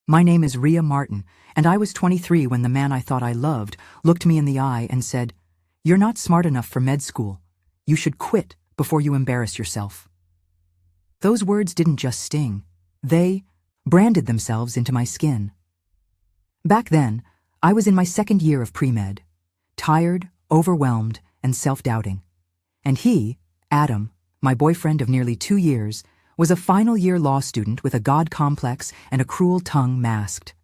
My name is Ria Martin, and I was 23 when the man I thought I loved looked me in the eye and said, "You're not smart enough for med school. You should quit before you embarrass yourself." Those words didn't just sting. They branded themselves into my skin. Back then, I was in my second year of pre-med, tired, overwhelmed, and self-doubting. And he, Adam, my boyfriend of nearly 2 years, was a final-year law student with a God complex and a cruel tongue masked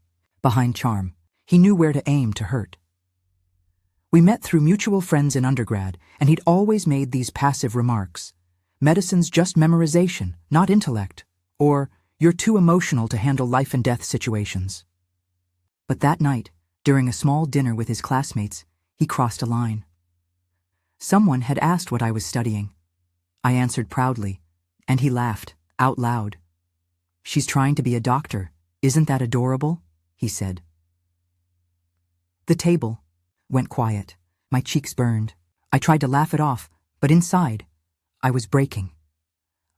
behind charm. He knew where to aim to hurt. We met through mutual friends in undergrad, and he'd always made these passive remarks. "Medicine's just memorization, not intellect," or "You're too emotional to handle life and death situations." But that night, during a small dinner with his classmates, he crossed a line. Someone had asked what I was studying. I answered proudly, and he laughed, out loud. "She's trying to be a doctor. Isn't that adorable?" he said. The table went quiet. My cheeks burned. I tried to laugh it off, but inside, I was breaking.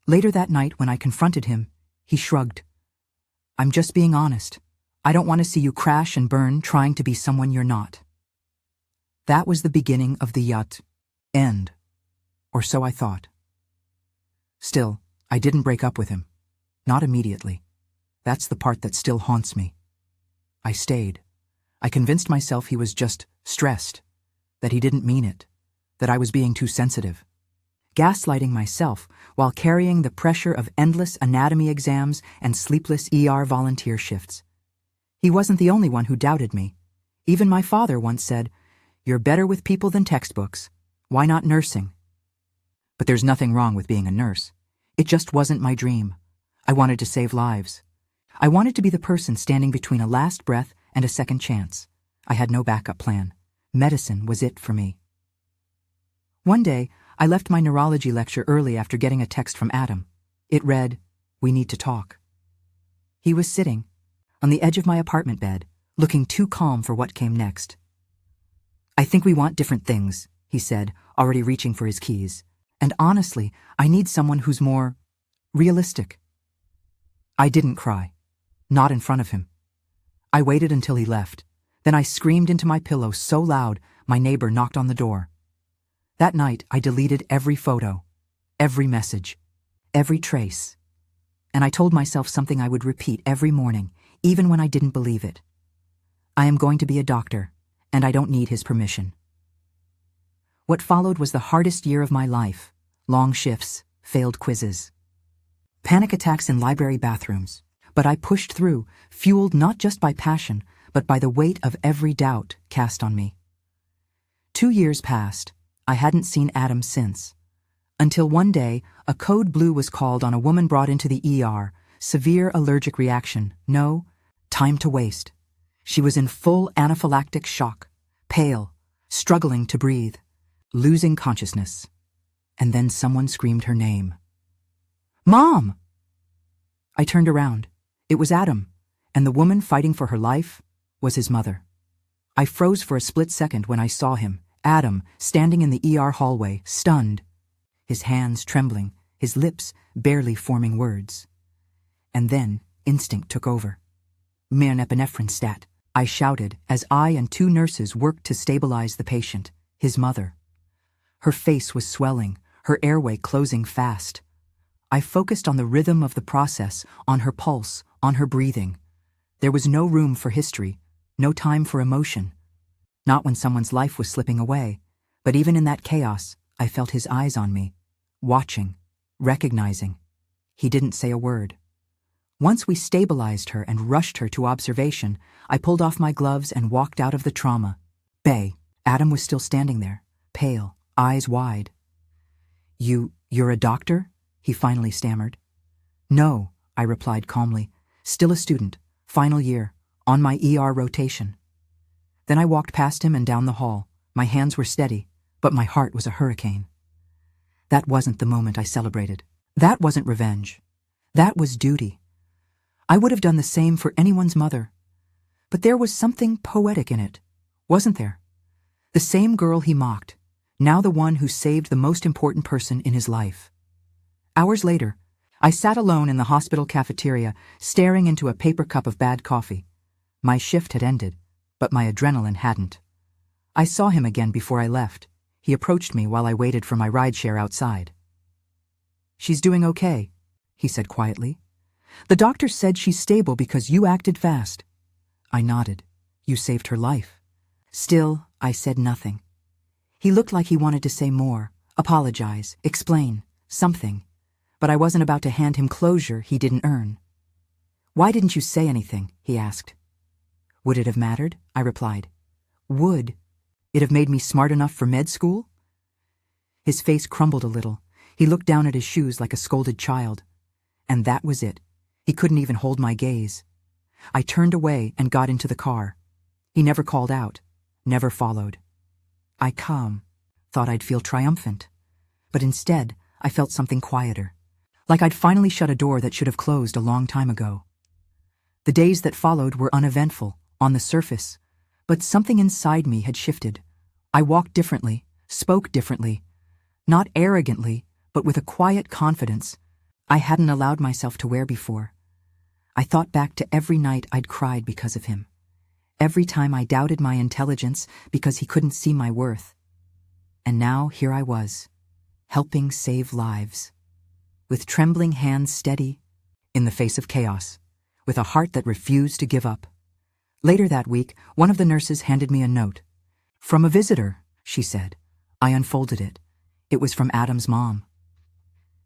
Later that night, when I confronted him, he shrugged. "I'm just being honest. I don't want to see you crash and burn trying to be someone you're not." That was the beginning of the end. Or so I thought. Still, I didn't break up with him. Not immediately. That's the part that still haunts me. I stayed. I convinced myself he was just stressed, that he didn't mean it, that I was being too sensitive. Gaslighting myself while carrying the pressure of endless anatomy exams and sleepless ER volunteer shifts. He wasn't the only one who doubted me. Even my father once said, "You're better with people than textbooks. Why not nursing?" But there's nothing wrong with being a nurse. It just wasn't my dream. I wanted to save lives. I wanted to be the person standing between a last breath and a second chance. I had no backup plan. Medicine was it for me. One day, I left my neurology lecture early after getting a text from Adam. It read, "We need to talk." He was sitting on the edge of my apartment bed, looking too calm for what came next. "I think we want different things," he said, already reaching for his keys. "And honestly, I need someone who's more realistic." I didn't cry. Not in front of him. I waited until he left. Then I screamed into my pillow so loud my neighbor knocked on the door. That night, I deleted every photo, every message, every trace. And I told myself something I would repeat every morning, even when I didn't believe it. I am going to be a doctor, and I don't need his permission. What followed was the hardest year of my life. Long shifts, failed quizzes, panic attacks in library bathrooms. But I pushed through, fueled not just by passion, but by the weight of every doubt cast on me. 2 years passed. I hadn't seen Adam since. Until one day, a code blue was called on a woman brought into the ER. Severe allergic reaction. No time to waste. She was in full anaphylactic shock, pale, struggling to breathe, losing consciousness. And then someone screamed her name. "Mom!" I turned around. It was Adam, and the woman fighting for her life was his mother. I froze for a split second when I saw him, Adam, standing in the ER hallway, stunned, his hands trembling, his lips barely forming words. And then instinct took over. "Mir epinephrine stat," I shouted as I and 2 nurses worked to stabilize the patient, his mother. Her face was swelling, her airway closing fast. I focused on the rhythm of the process, on her pulse, on her breathing. There was no room for history, no time for emotion. Not when someone's life was slipping away, but even in that chaos, I felt his eyes on me, watching, recognizing. He didn't say a word. Once we stabilized her and rushed her to observation, I pulled off my gloves and walked out of the trauma bay. Adam was still standing there, pale, eyes wide. You're a doctor?" he finally stammered. "No," I replied calmly. "Still a student, final year, on my ER rotation." Then I walked past him and down the hall. My hands were steady, but my heart was a hurricane. That wasn't the moment I celebrated. That wasn't revenge. That was duty. I would have done the same for anyone's mother. But there was something poetic in it, wasn't there? The same girl he mocked, now the one who saved the most important person in his life. Hours later, I sat alone in the hospital cafeteria, staring into a paper cup of bad coffee. My shift had ended, but my adrenaline hadn't. I saw him again before I left. He approached me while I waited for my rideshare outside. "She's doing okay," he said quietly. "The doctor said she's stable because you acted fast." I nodded. "You saved her life." Still, I said nothing. He looked like he wanted to say more, apologize, explain, something, but I wasn't about to hand him closure he didn't earn. "Why didn't you say anything?" he asked. "Would it have mattered?" I replied. "Would it have made me smart enough for med school?" His face crumbled a little. He looked down at his shoes like a scolded child. And that was it. He couldn't even hold my gaze. I turned away and got into the car. He never called out, never followed. I thought I'd feel triumphant. But instead, I felt something quieter. Like I'd finally shut a door that should have closed a long time ago. The days that followed were uneventful, on the surface, but something inside me had shifted. I walked differently, spoke differently, not arrogantly, but with a quiet confidence I hadn't allowed myself to wear before. I thought back to every night I'd cried because of him. Every time I doubted my intelligence because he couldn't see my worth. And now here I was, helping save lives. With trembling hands steady, in the face of chaos, with a heart that refused to give up. Later that week, one of the nurses handed me a note. "From a visitor," she said. I unfolded it. It was from Adam's mom.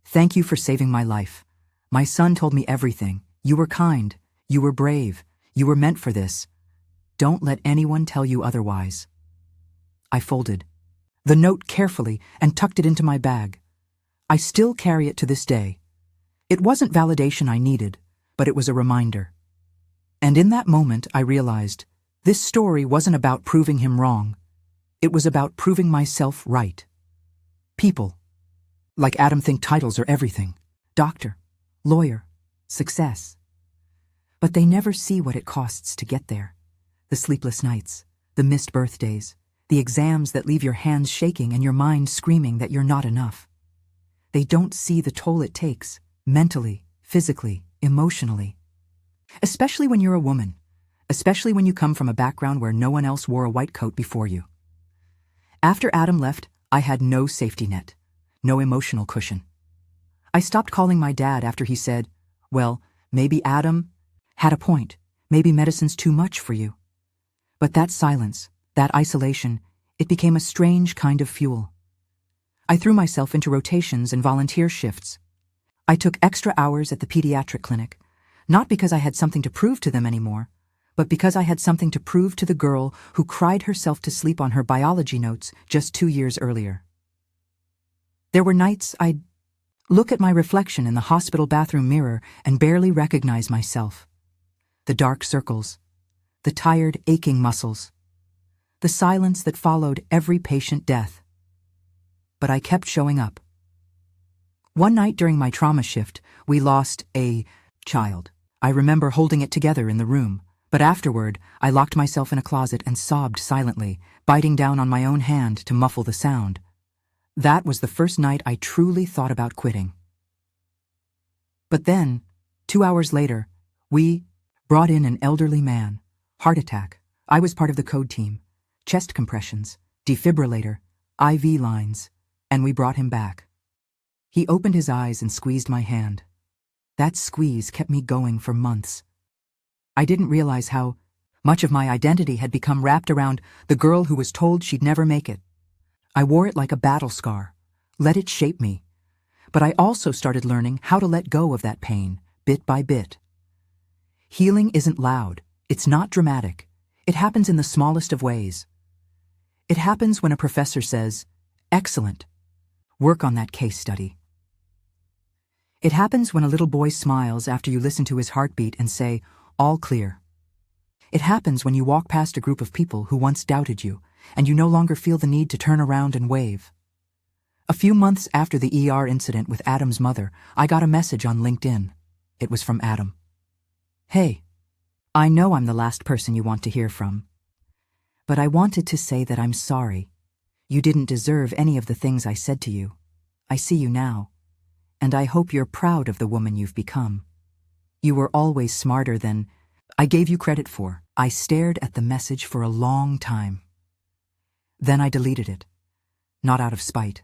"Thank you for saving my life. My son told me everything. You were kind. You were brave. You were meant for this. Don't let anyone tell you otherwise." I folded the note carefully and tucked it into my bag. I still carry it to this day. It wasn't validation I needed, but it was a reminder. And in that moment, I realized this story wasn't about proving him wrong. It was about proving myself right. People, like Adam, think titles are everything. Doctor, lawyer, success. But they never see what it costs to get there. The sleepless nights, the missed birthdays, the exams that leave your hands shaking and your mind screaming that you're not enough. They don't see the toll it takes, mentally, physically, emotionally. Especially when you're a woman. Especially when you come from a background where no one else wore a white coat before you. After Adam left, I had no safety net, no emotional cushion. I stopped calling my dad after he said, "Well, maybe Adam had a point. Maybe medicine's too much for you." But that silence, that isolation, it became a strange kind of fuel. I threw myself into rotations and volunteer shifts. I took extra hours at the pediatric clinic, not because I had something to prove to them anymore, but because I had something to prove to the girl who cried herself to sleep on her biology notes just 2 years earlier. There were nights I'd look at my reflection in the hospital bathroom mirror and barely recognize myself. The dark circles, the tired, aching muscles, the silence that followed every patient death. But I kept showing up. One night during my trauma shift, we lost a child. I remember holding it together in the room, but afterward, I locked myself in a closet and sobbed silently, biting down on my own hand to muffle the sound. That was the first night I truly thought about quitting. But then, 2 hours later, we brought in an elderly man. Heart attack. I was part of the code team. Chest compressions, defibrillator, IV lines, and we brought him back. He opened his eyes and squeezed my hand. That squeeze kept me going for months. I didn't realize how much of my identity had become wrapped around the girl who was told she'd never make it. I wore it like a battle scar, let it shape me. But I also started learning how to let go of that pain, bit by bit. Healing isn't loud. It's not dramatic. It happens in the smallest of ways. It happens when a professor says, "Excellent. Work on that case study." It happens when a little boy smiles after you listen to his heartbeat and say, "All clear." It happens when you walk past a group of people who once doubted you, and you no longer feel the need to turn around and wave. A few months after the ER incident with Adam's mother, I got a message on LinkedIn. It was from Adam. "Hey, I know I'm the last person you want to hear from, but I wanted to say that I'm sorry. You didn't deserve any of the things I said to you. I see you now. and I hope you're proud of the woman you've become. You were always smarter than I gave you credit for." I stared at the message for a long time. Then I deleted it, not out of spite,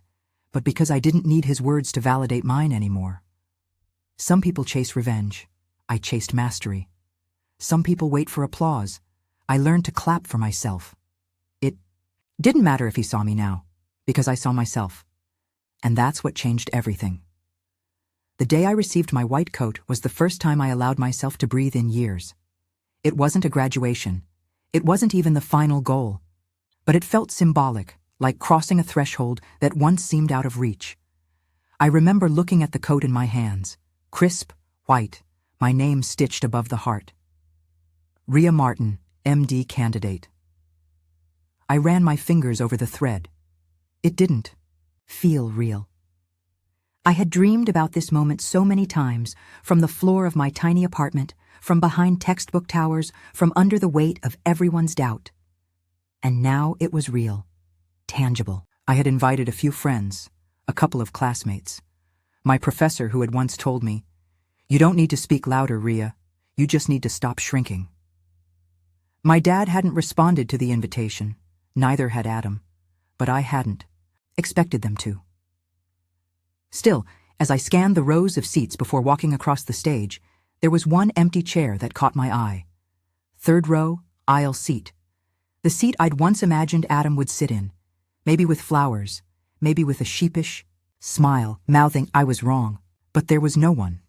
but because I didn't need his words to validate mine anymore. Some people chase revenge. I chased mastery. Some people wait for applause. I learned to clap for myself. It didn't matter if he saw me now, because I saw myself. And that's what changed everything. The day I received my white coat was the first time I allowed myself to breathe in years. It wasn't a graduation. It wasn't even the final goal. But it felt symbolic, like crossing a threshold that once seemed out of reach. I remember looking at the coat in my hands, crisp, white, my name stitched above the heart. Rhea Martin, MD candidate. I ran my fingers over the thread. It didn't feel real. I had dreamed about this moment so many times, from the floor of my tiny apartment, from behind textbook towers, from under the weight of everyone's doubt. And now it was real, tangible. I had invited a few friends, a couple of classmates. My professor who had once told me, "You don't need to speak louder, Rhea. You just need to stop shrinking." My dad hadn't responded to the invitation, neither had Adam, but I hadn't expected them to. Still, as I scanned the rows of seats before walking across the stage, there was one empty chair that caught my eye. Third row, aisle seat. The seat I'd once imagined Adam would sit in, maybe with flowers, maybe with a sheepish smile, mouthing I was wrong, but there was no one.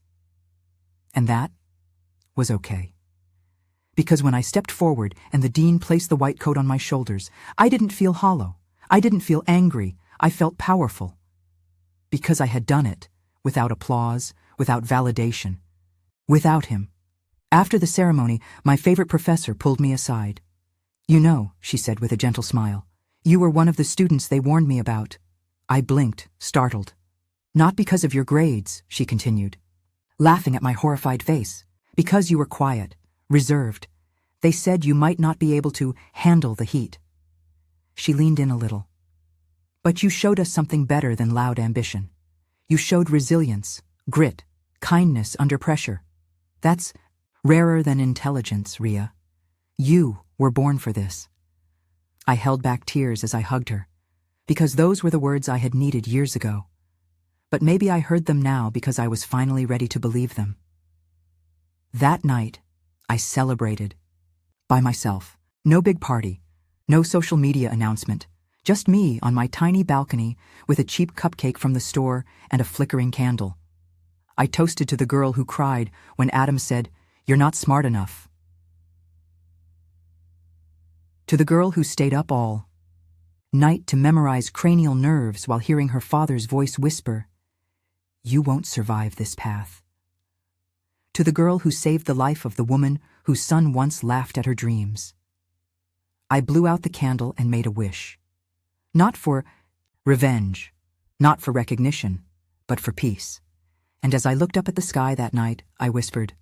And that was okay. Because when I stepped forward and the dean placed the white coat on my shoulders, I didn't feel hollow. I didn't feel angry. I felt powerful. Because I had done it, without applause, without validation, without him. After the ceremony, my favorite professor pulled me aside. "You know," she said with a gentle smile, "you were one of the students they warned me about." I blinked, startled. "Not because of your grades," she continued, laughing at my horrified face. "Because you were quiet, reserved. They said you might not be able to handle the heat." She leaned in a little. "But you showed us something better than loud ambition. You showed resilience, grit, kindness under pressure. That's rarer than intelligence, Rhea. You were born for this." I held back tears as I hugged her, because those were the words I had needed years ago. But maybe I heard them now because I was finally ready to believe them. That night, I celebrated. By myself. No big party. No social media announcement. Just me on my tiny balcony with a cheap cupcake from the store and a flickering candle. I toasted to the girl who cried when Adam said, "You're not smart enough." To the girl who stayed up all night to memorize cranial nerves while hearing her father's voice whisper, "You won't survive this path." To the girl who saved the life of the woman whose son once laughed at her dreams. I blew out the candle and made a wish. Not for revenge, not for recognition, but for peace. And as I looked up at the sky that night, I whispered,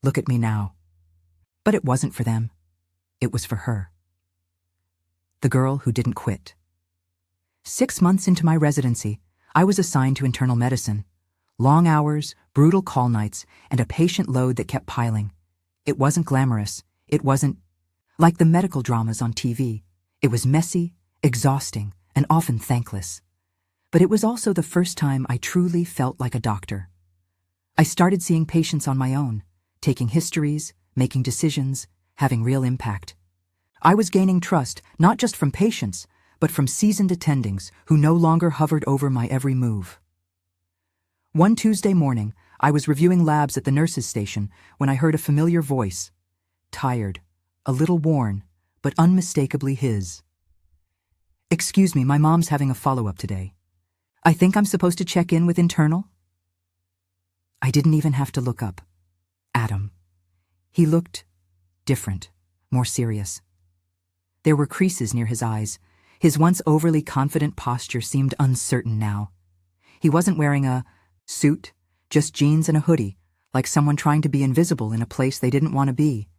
"Look at me now." But it wasn't for them. It was for her. The girl who didn't quit. 6 months into my residency, I was assigned to internal medicine. Long hours, brutal call nights, and a patient load that kept piling. It wasn't glamorous. It wasn't like the medical dramas on TV. It was messy, exhausting, and often thankless. But it was also the first time I truly felt like a doctor. I started seeing patients on my own, taking histories, making decisions, having real impact. I was gaining trust, not just from patients, but from seasoned attendings who no longer hovered over my every move. One Tuesday morning, I was reviewing labs at the nurses' station when I heard a familiar voice, tired, a little worn, but unmistakably his. "Excuse me, my mom's having a follow-up today. I think I'm supposed to check in with internal?" I didn't even have to look up. Adam. He looked different, more serious. There were creases near his eyes. His once overly confident posture seemed uncertain now. He wasn't wearing a suit, just jeans and a hoodie, like someone trying to be invisible in a place they didn't want to be.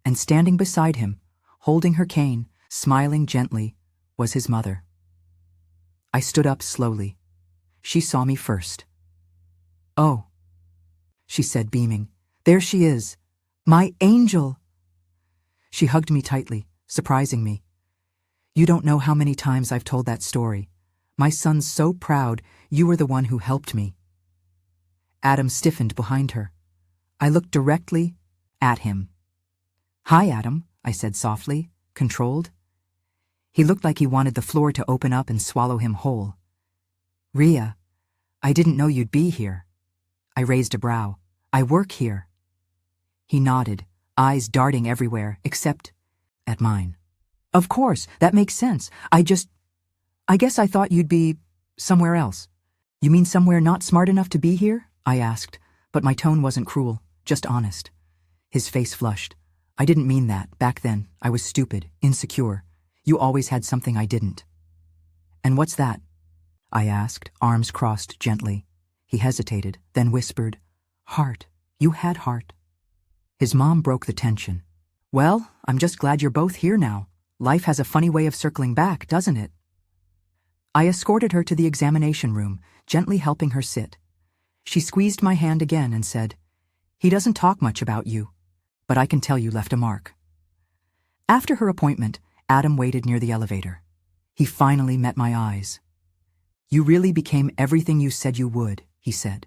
And standing beside him, holding her cane, smiling gently, was his mother. I stood up slowly. She saw me first. Oh, she said, beaming. There she is. My angel. She hugged me tightly, surprising me. You don't know how many times I've told that story. My son's so proud you were the one who helped me. Adam stiffened behind her. I looked directly at him. Hi, Adam, I said softly, controlled. He looked like he wanted the floor to open up and swallow him whole. Rhea, I didn't know you'd be here. I raised a brow. I work here. He nodded, eyes darting everywhere, except at mine. Of course, that makes sense. I guess I thought you'd be somewhere else. You mean somewhere not smart enough to be here? I asked, but my tone wasn't cruel, just honest. His face flushed. I didn't mean that. Back then, I was stupid, insecure. You always had something I didn't. And what's that? I asked, arms crossed gently. He hesitated, then whispered, Heart. You had heart. His mom broke the tension. Well, I'm just glad you're both here now. Life has a funny way of circling back, doesn't it? I escorted her to the examination room, gently helping her sit. She squeezed my hand again and said, He doesn't talk much about you, but I can tell you left a mark. After her appointment, Adam waited near the elevator. He finally met my eyes. You really became everything you said you would, he said.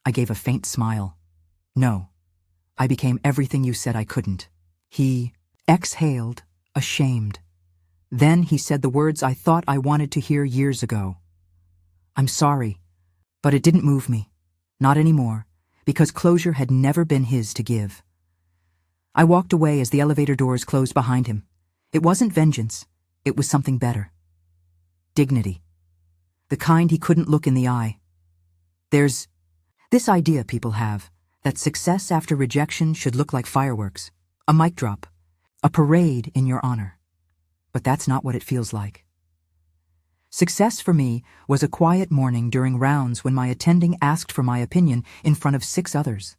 I gave a faint smile. No, I became everything you said I couldn't. He exhaled, ashamed. Then he said the words I thought I wanted to hear years ago. I'm sorry, but it didn't move me. Not anymore, because closure had never been his to give. I walked away as the elevator doors closed behind him. It wasn't vengeance. It was something better. Dignity. The kind he couldn't look in the eye. There's this idea people have, that success after rejection should look like fireworks, a mic drop, a parade in your honor. But that's not what it feels like. Success for me was a quiet morning during rounds when my attending asked for my opinion in front of 6 others.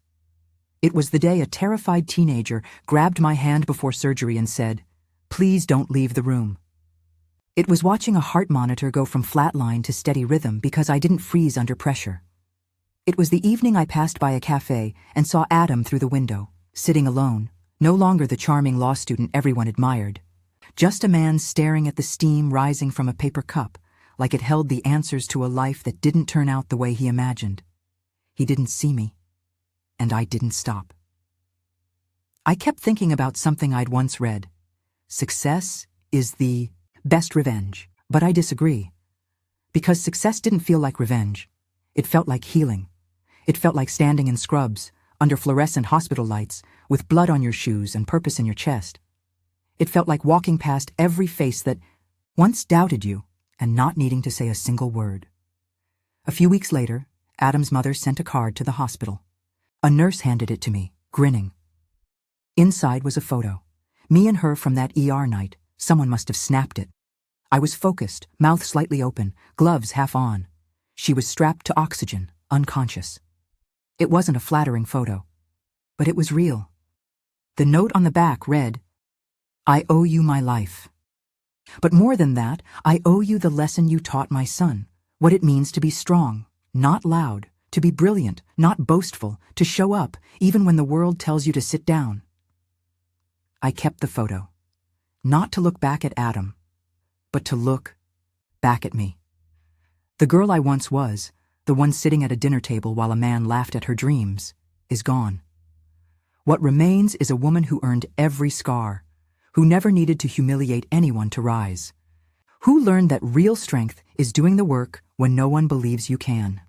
It was the day a terrified teenager grabbed my hand before surgery and said, Please don't leave the room. It was watching a heart monitor go from flatline to steady rhythm because I didn't freeze under pressure. It was the evening I passed by a cafe and saw Adam through the window, sitting alone, no longer the charming law student everyone admired. Just a man staring at the steam rising from a paper cup, like it held the answers to a life that didn't turn out the way he imagined. He didn't see me, and I didn't stop. I kept thinking about something I'd once read. Success is the best revenge, but I disagree. Because success didn't feel like revenge. It felt like healing. It felt like standing in scrubs, under fluorescent hospital lights, with blood on your shoes and purpose in your chest. It felt like walking past every face that once doubted you and not needing to say a single word. A few weeks later, Adam's mother sent a card to the hospital. A nurse handed it to me, grinning. Inside was a photo. Me and her from that ER night. Someone must have snapped it. I was focused, mouth slightly open, gloves half on. She was strapped to oxygen, unconscious. It wasn't a flattering photo, but it was real. The note on the back read, I owe you my life. But more than that, I owe you the lesson you taught my son, what it means to be strong, not loud, to be brilliant, not boastful, to show up, even when the world tells you to sit down. I kept the photo, not to look back at Adam, but to look back at me. The girl I once was, the one sitting at a dinner table while a man laughed at her dreams, is gone. What remains is a woman who earned every scar, who never needed to humiliate anyone to rise, who learned that real strength is doing the work when no one believes you can.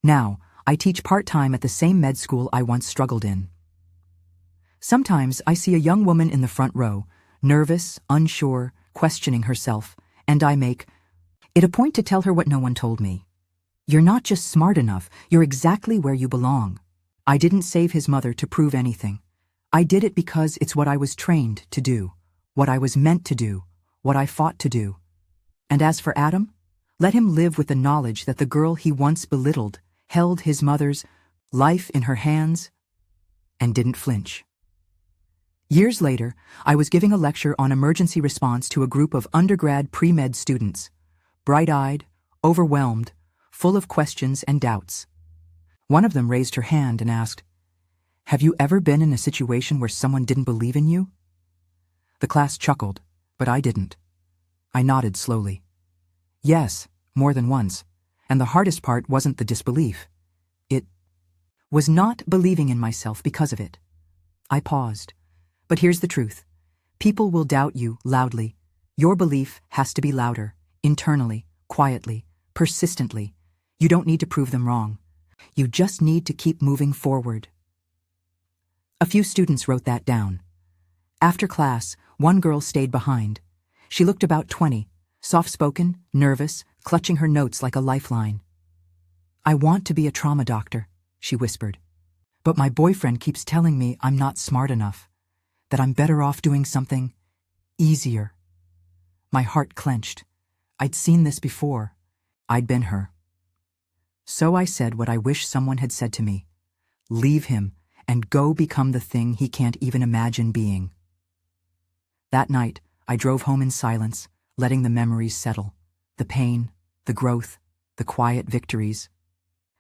Now, I teach part-time at the same med school I once struggled in. Sometimes I see a young woman in the front row, nervous, unsure, questioning herself, and I make it a point to tell her what no one told me. You're not just smart enough, you're exactly where you belong. I didn't save his mother to prove anything. I did it because it's what I was trained to do, what I was meant to do, what I fought to do. And as for Adam, let him live with the knowledge that the girl he once belittled held his mother's life in her hands and didn't flinch. Years later, I was giving a lecture on emergency response to a group of undergrad pre-med students, bright-eyed, overwhelmed, full of questions and doubts. One of them raised her hand and asked, "Have you ever been in a situation where someone didn't believe in you?" The class chuckled, but I didn't. I nodded slowly. Yes, more than once. And the hardest part wasn't the disbelief. It was not believing in myself because of it. I paused. But here's the truth. People will doubt you loudly. Your belief has to be louder, internally, quietly, persistently. You don't need to prove them wrong. You just need to keep moving forward. A few students wrote that down. After class, one girl stayed behind. She looked about 20, soft-spoken, nervous, clutching her notes like a lifeline. "I want to be a trauma doctor," she whispered. "But my boyfriend keeps telling me I'm not smart enough, that I'm better off doing something easier." My heart clenched. I'd seen this before. I'd been her. So I said what I wish someone had said to me. Leave him and go become the thing he can't even imagine being. That night, I drove home in silence, letting the memories settle. The pain, the growth, the quiet victories.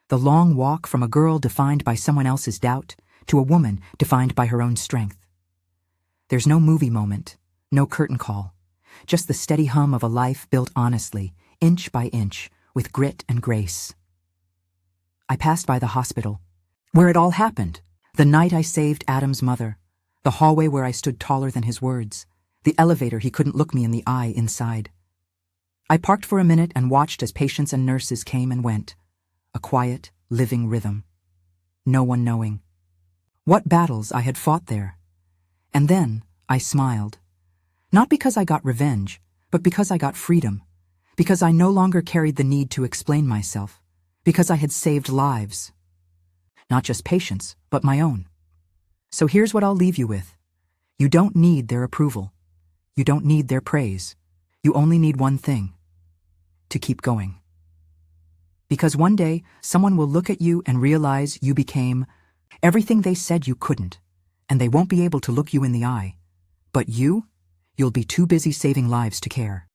The long walk from a girl defined by someone else's doubt to a woman defined by her own strength. There's no movie moment, no curtain call, just the steady hum of a life built honestly, inch by inch, with grit and grace. I passed by the hospital, where it all happened. The night I saved Adam's mother, the hallway where I stood taller than his words, the elevator he couldn't look me in the eye inside. I parked for a minute and watched as patients and nurses came and went, a quiet, living rhythm. No one knowing what battles I had fought there. And then I smiled. Not because I got revenge, but because I got freedom. Because I no longer carried the need to explain myself. Because I had saved lives. Not just patients, but my own. So here's what I'll leave you with. You don't need their approval. You don't need their praise. You only need one thing. To keep going. Because one day, someone will look at you and realize you became everything they said you couldn't, and they won't be able to look you in the eye. But you'll be too busy saving lives to care.